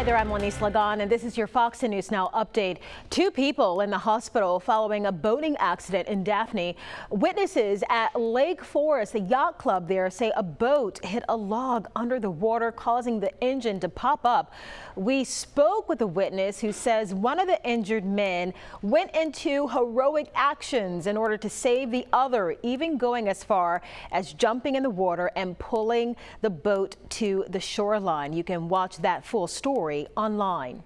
Hi there, I'm Lenise Lagan, and this is your Fox News Now update. 2 people in the hospital following a boating accident in Daphne. Witnesses at Lake Forest, the yacht club there, say a boat hit a log under the water, causing the engine to pop up. We spoke with a witness who says one of the injured men went into heroic actions in order to save the other, even going as far as jumping in the water and pulling the boat to the shoreline. You can watch that full story online.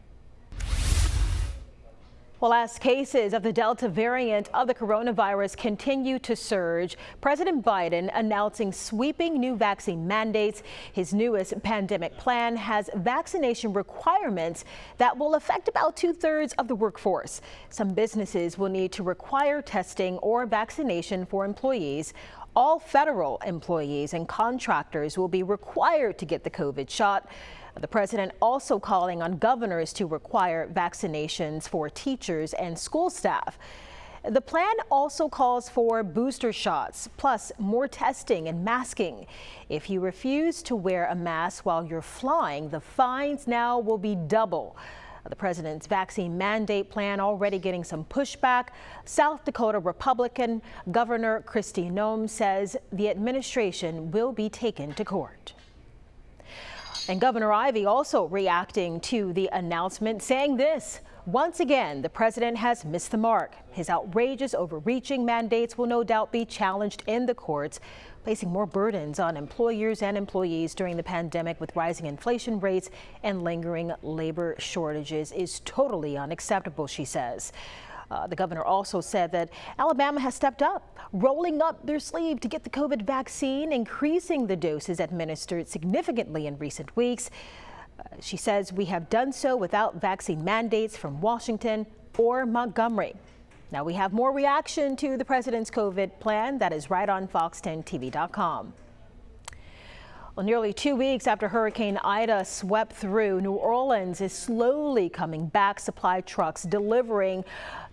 Well, as cases of the Delta variant of the coronavirus continue to surge, President Biden announcing sweeping new vaccine mandates. His newest pandemic plan has vaccination requirements that will affect about 2/3 of the workforce. Some businesses will need to require testing or vaccination for employees. All federal employees and contractors will be required to get the COVID shot. The president also calling on governors to require vaccinations for teachers and school staff. The plan also calls for booster shots, plus more testing and masking. If you refuse to wear a mask while you're flying, the fines now will be double. The president's vaccine mandate plan already getting some pushback. South Dakota Republican Governor Kristi Noem says the administration will be taken to court. And Governor Ivey also reacting to the announcement, saying this: once again, the president has missed the mark. His outrageous overreaching mandates will no doubt be challenged in the courts, placing more burdens on employers and employees during the pandemic with rising inflation rates and lingering labor shortages is totally unacceptable, she says. The governor also said that Alabama has stepped up, rolling up their sleeve to get the COVID vaccine, increasing the doses administered significantly in recent weeks. She says we have done so without vaccine mandates from Washington or Montgomery. Now we have more reaction to the president's COVID plan. That is right on fox10tv.com. Well, nearly 2 weeks after Hurricane Ida swept through, New Orleans is slowly coming back. Supply trucks delivering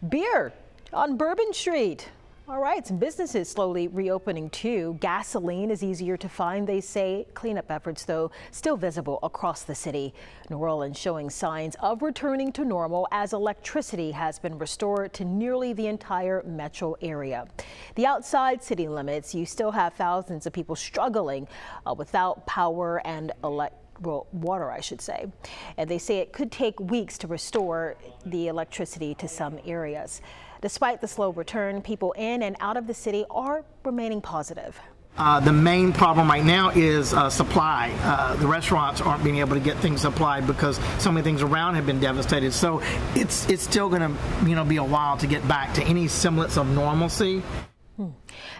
beer on Bourbon Street. All right, some businesses slowly reopening too. Gasoline is easier to find, they say. Cleanup efforts, though, still visible across the city. New Orleans showing signs of returning to normal as electricity has been restored to nearly the entire metro area. The outside city limits, you still have thousands of people struggling without power and water, I should say. And they say it could take weeks to restore the electricity to some areas. Despite the slow return, people in and out of the city are remaining positive. The main problem right now is supply. The restaurants aren't being able to get things supplied because so many things around have been devastated. So it's still going to be a while to get back to any semblance of normalcy.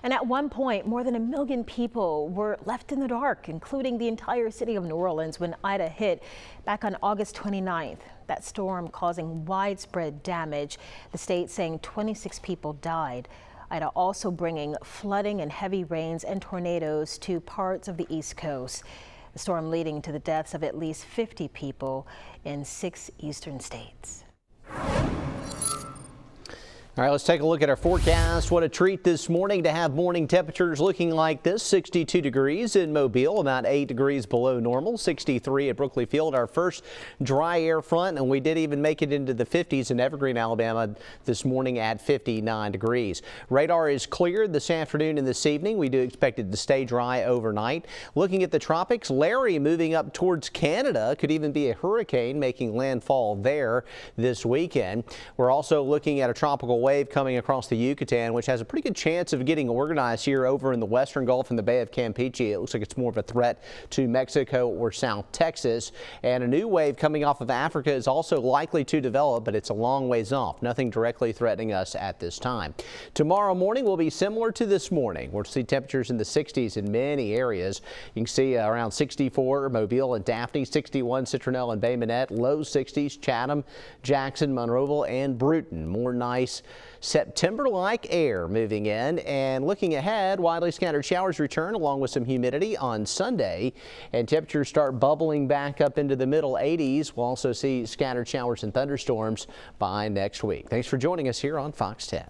And at one point, more than 1 million people were left in the dark, including the entire city of New Orleans when Ida hit back on August 29th. That storm causing widespread damage. The state saying 26 people died. Ida also bringing flooding and heavy rains and tornadoes to parts of the East Coast. The storm leading to the deaths of at least 50 people in 6 eastern states. All right, let's take a look at our forecast. What a treat this morning to have morning temperatures looking like this. 62 degrees in Mobile, about 8 degrees below normal. 63 at Brookley Field, our first dry air front, and we did even make it into the 50s in Evergreen, Alabama this morning at 59 degrees. Radar is cleared this afternoon and this evening. We do expect it to stay dry overnight. Looking at the tropics, Larry moving up towards Canada, could even be a hurricane making landfall there this weekend. We're also looking at a tropical wave coming across the Yucatan, which has a pretty good chance of getting organized here over in the western Gulf and the Bay of Campeche. It looks like it's more of a threat to Mexico or South Texas. And a new wave coming off of Africa is also likely to develop, but it's a long ways off. Nothing directly threatening us at this time. Tomorrow morning will be similar to this morning. We'll see temperatures in the 60s in many areas. You can see around 64 Mobile and Daphne, 61 Citronelle and Bay Minette, low 60s Chatham, Jackson, Monroeville, and Bruton. More nice September-like air moving in, and looking ahead, widely scattered showers return along with some humidity on Sunday, and temperatures start bubbling back up into the middle 80s. We'll also see scattered showers and thunderstorms by next week. Thanks for joining us here on Fox 10.